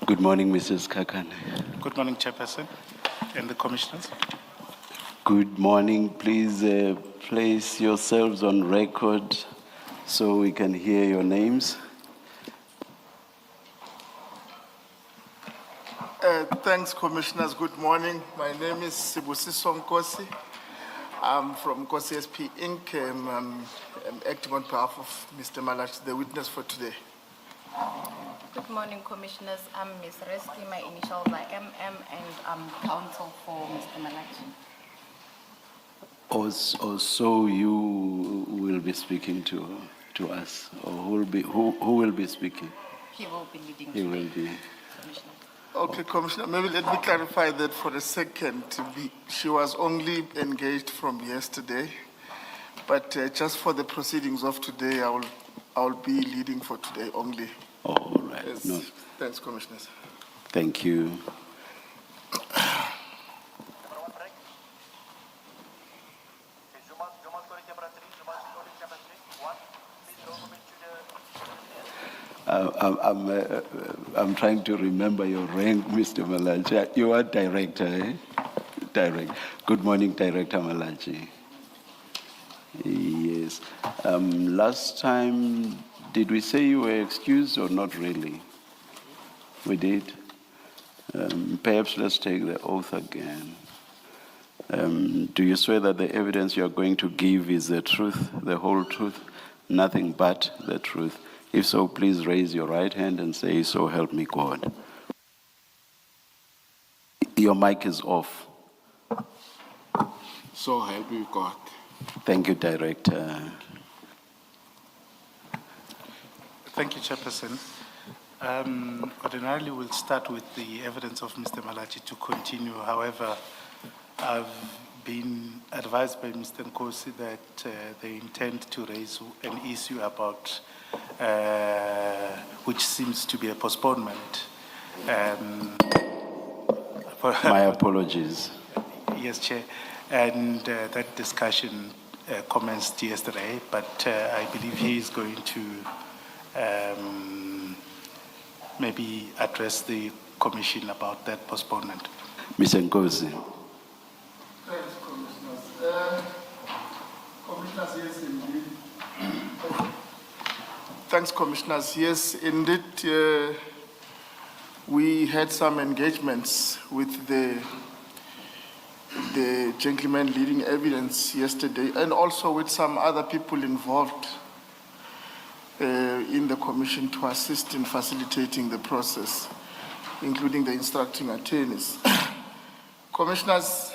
Good morning, Mrs. Kakan. Good morning, Chairperson and the Commissioners. Good morning. Please place yourselves on record so we can hear your names. Thanks, Commissioners. Good morning. My name is Sibusiso Nkosi. I'm from Nkosi SP Inc. I'm acting on behalf of Mr. Malatji, the witness for today. Good morning, Commissioners. I'm Ms. Reski. My initials are MM, and I'm counsel for Mr. Malatji. Also, you will be speaking to us, or who will be speaking? He will be leading. He will be. Commissioner. Okay, Commissioner, maybe let me clarify that for a second. She was only engaged from yesterday, but just for the proceedings of today, I will be leading for today only. Oh, all right. Yes. No. Thanks, Commissioners. Thank you. I'm trying to remember your rank, Mr. Malatji. You are director, eh? Direct. Good morning, Director Malatji. Yes. Last time, did we say you were excused or not really? We did. Perhaps let's take the oath again. Do you swear that the evidence you are going to give is the truth, the whole truth, nothing but the truth? If so, please raise your right hand and say, "So help me God." Your mic is off. So help me God. Thank you, Director. Thank you, Chairperson. Ordinarily, we'll start with the evidence of Mr. Malatji to continue. However, I've been advised by Mr. Nkosi that they intend to raise an issue about which seems to be a postponement. My apologies. Yes, Chair. And that discussion commenced yesterday, but I believe he is going to maybe address the Commission about that postponement. Mr. Nkosi. Thanks, Commissioners. Commissioners, yes, indeed. Thanks, Commissioners. Yes, indeed, we had some engagements with the gentleman leading evidence yesterday, and also with some other people involved in the Commission to assist in facilitating the process, including the instructing attorneys. Commissioners,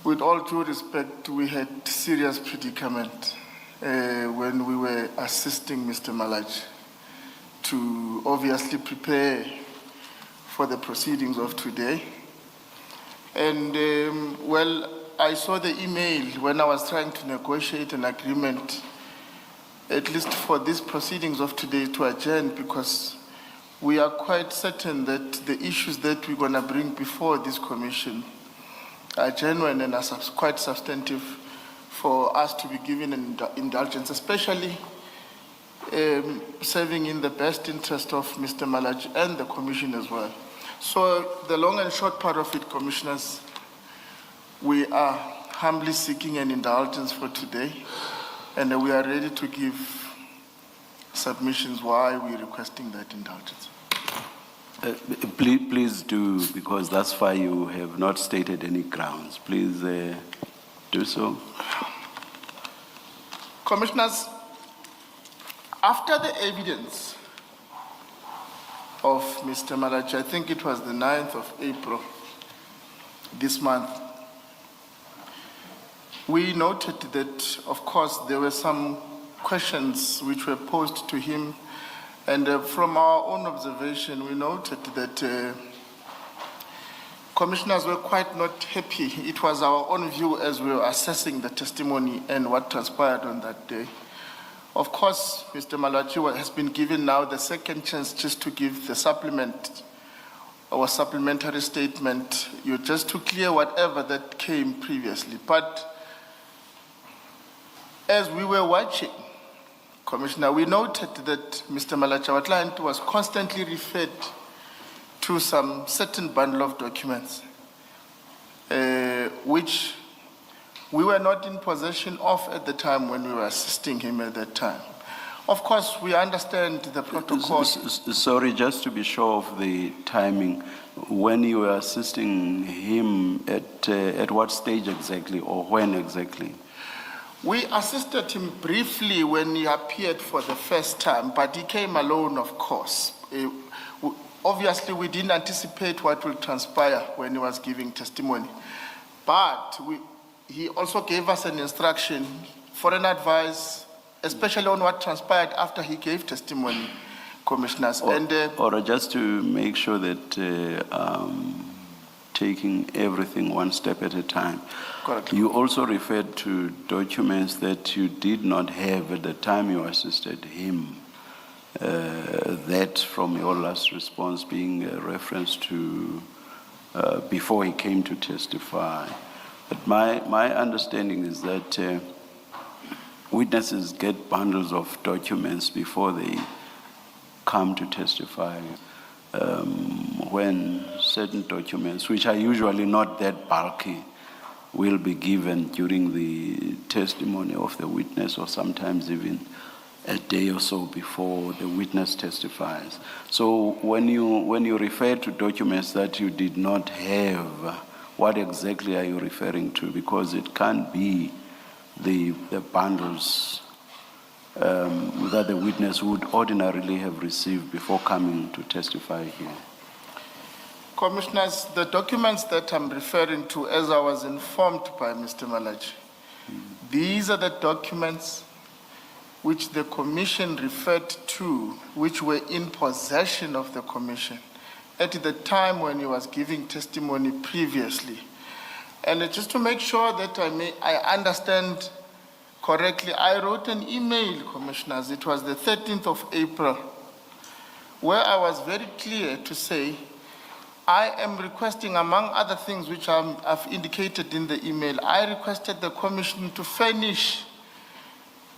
with all due respect, we had serious predicament when we were assisting Mr. Malatji to obviously prepare for the proceedings of today. And well, I saw the email when I was trying to negotiate an agreement, at least for these proceedings of today, to adjourn, because we are quite certain that the issues that we're going to bring before this Commission are genuine and are quite substantive for us to be given an indulgence, especially serving in the best interest of Mr. Malatji and the Commission as well. So the long and short part of it, Commissioners, we are humbly seeking an indulgence for today, and we are ready to give submissions why we're requesting that indulgence. Please do, because thus far you have not stated any grounds. Please do so. Commissioners, after the evidence of Mr. Malatji, I think it was the 9th of April this month, we noted that, of course, there were some questions which were posed to him, and from our own observation, we noted that commissioners were quite not happy. It was our own view as we were assessing the testimony and what transpired on that day. Of course, Mr. Malatji has been given now the second chance just to give the supplement or supplementary statement, just to clear whatever that came previously. But as we were watching, Commissioner, we noted that Mr. Malatji, our client, was constantly referred to some certain bundle of documents, which we were not in possession of at the time when we were assisting him at that time. Of course, we understand the protocol. Sorry, just to be sure of the timing, when you were assisting him at what stage exactly or when exactly? We assisted him briefly when he appeared for the first time, but he came alone, of course. Obviously, we didn't anticipate what will transpire when he was giving testimony. But he also gave us an instruction for an advice, especially on what transpired after he gave testimony, commissioners. Or just to make sure that taking everything one step at a time. Correct. You also referred to documents that you did not have at the time you assisted him. That from your last response being a reference to before he came to testify. But my understanding is that witnesses get bundles of documents before they come to testify. When certain documents, which are usually not that bulky, will be given during the testimony of the witness, or sometimes even a day or so before the witness testifies. So when you refer to documents that you did not have, what exactly are you referring to? Because it can't be the bundles that the witness would ordinarily have received before coming to testify here. Commissioners, the documents that I'm referring to, as I was informed by Mr. Malatji, these are the documents which the commission referred to, which were in possession of the commission at the time when he was giving testimony previously. And just to make sure that I understand correctly, I wrote an email, commissioners, it was the 13th of April, where I was very clear to say, I am requesting, among other things which I've indicated in the email, I requested the commission to furnish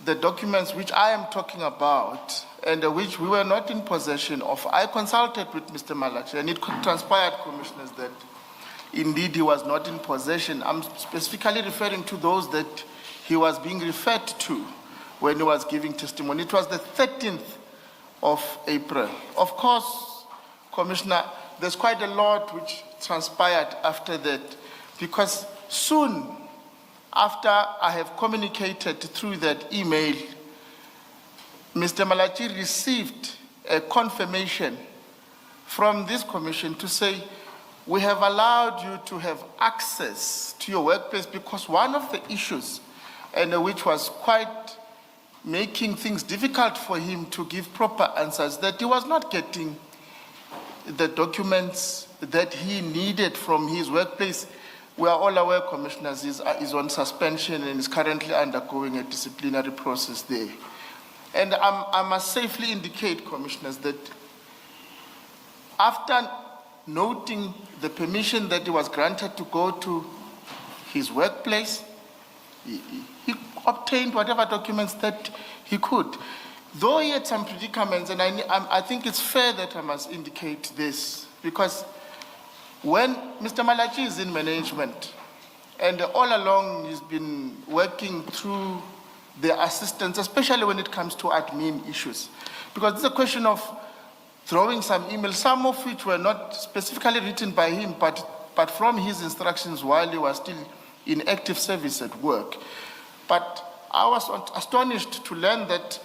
the documents which I am talking about and which we were not in possession of. I consulted with Mr. Malatji, and it transpired, commissioners, that indeed he was not in possession. I'm specifically referring to those that he was being referred to when he was giving testimony. It was the 13th of April. Of course, Commissioner, there's quite a lot which transpired after that, because soon after I have communicated through that email, Mr. Malatji received a confirmation from this commission to say, we have allowed you to have access to your workplace, because one of the issues, and which was quite making things difficult for him to give proper answers, that he was not getting the documents that he needed from his workplace. We are all aware, commissioners, is on suspension and is currently undergoing a disciplinary process there. And I must safely indicate, commissioners, that after noting the permission that he was granted to go to his workplace, he obtained whatever documents that he could. Though he had some predicaments, and I think it's fair that I must indicate this, because when Mr. Malatji is in management, and all along he's been working through the assistance, especially when it comes to admin issues, because it's a question of throwing some emails, some of which were not specifically written by him, but from his instructions while he was still in active service at work. But I was astonished to learn that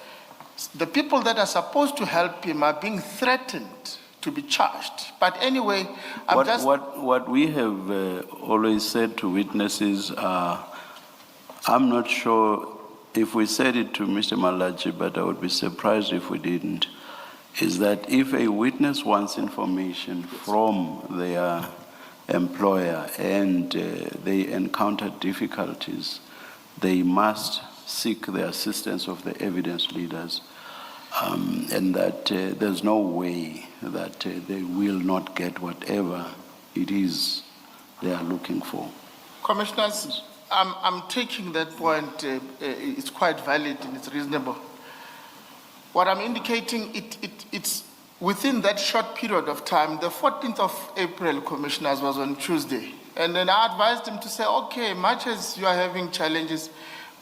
the people that are supposed to help him are being threatened to be charged. But anyway, what we have always said to witnesses, I'm not sure if we said it to Mr. Malatji, but I would be surprised if we didn't, is that if a witness wants information from their employer and they encounter difficulties, they must seek the assistance of the evidence leaders, and that there's no way that they will not get whatever it is they are looking for. Commissioners, I'm taking that point. It's quite valid and it's reasonable. What I'm indicating, it's within that short period of time. The 14th of April, Commissioners, was on Tuesday. And then I advised him to say, okay, much as you are having challenges,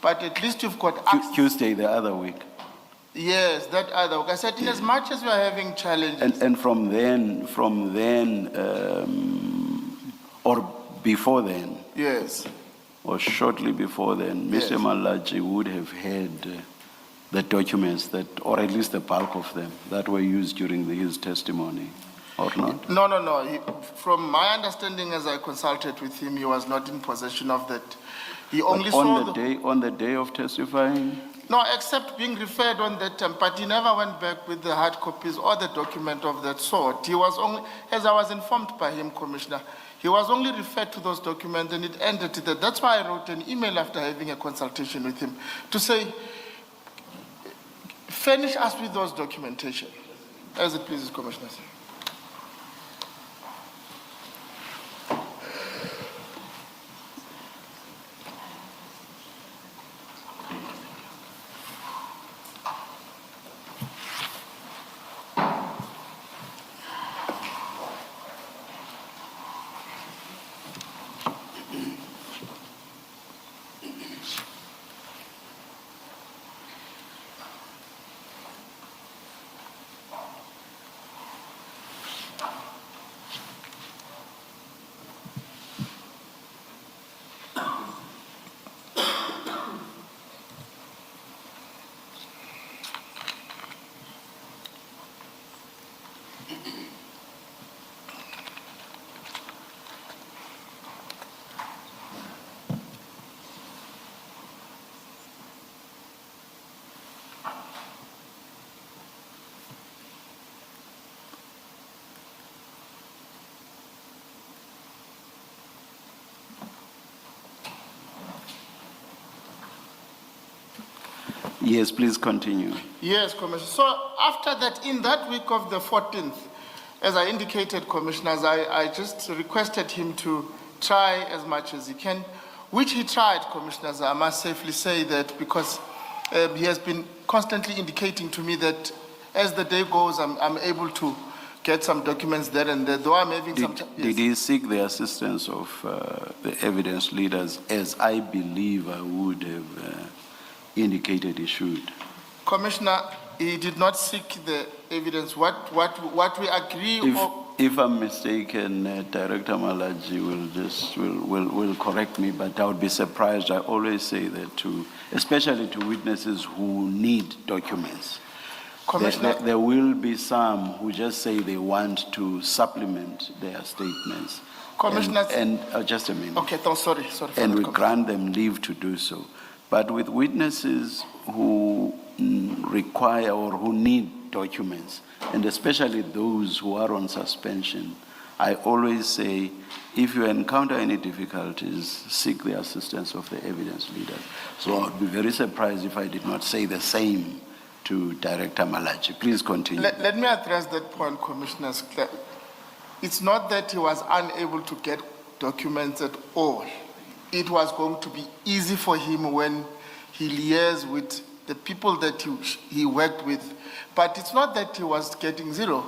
but at least you've got access. Tuesday, the other week. Yes, that other week. I said, in as much as you are having challenges. And from then, or before then, Yes. or shortly before then, Yes. Mr. Malatji would have had the documents that, or at least the bulk of them, that were used during his testimony, or not? No. From my understanding, as I consulted with him, he was not in possession of that. He only But saw on the day of testifying, No, except being referred on that time, but he never went back with the hard copies or the document of that sort. He was only, as I was informed by him, Commissioner, he was only referred to those documents and it ended to that. That's why I wrote an email after having a consultation with him to say, furnish us with those documentation. As it pleases, Commissioners. yes, please continue. Yes, Commissioner. So after that, in that week of the 14th, as I indicated, Commissioners, I just requested him to try as much as he can, which he tried, Commissioners. I must safely say that because he has been constantly indicating to me that as the day goes, I'm able to get some documents there and there, though I'm having some... Did he seek the assistance of the evidence leaders, as I believe I would have indicated he should? Commissioner, he did not seek the evidence. What we agree on... If I'm mistaken, Director Malatji will correct me, but I would be surprised. I always say that especially to witnesses who need documents. Commissioner, There will be some who just say they want to supplement their statements. Commissioner... And just a minute. Okay, sorry. And we grant them leave to do so. But with witnesses who require or who need documents, and especially those who are on suspension, I always say, if you encounter any difficulties, seek the assistance of the evidence leaders. So I would be very surprised if I did not say the same to Director Malatji. Please continue. Let me address that point, Commissioners. It's not that he was unable to get documents at all. It was going to be easy for him when he liaised with the people that he worked with. But it's not that he was getting zero.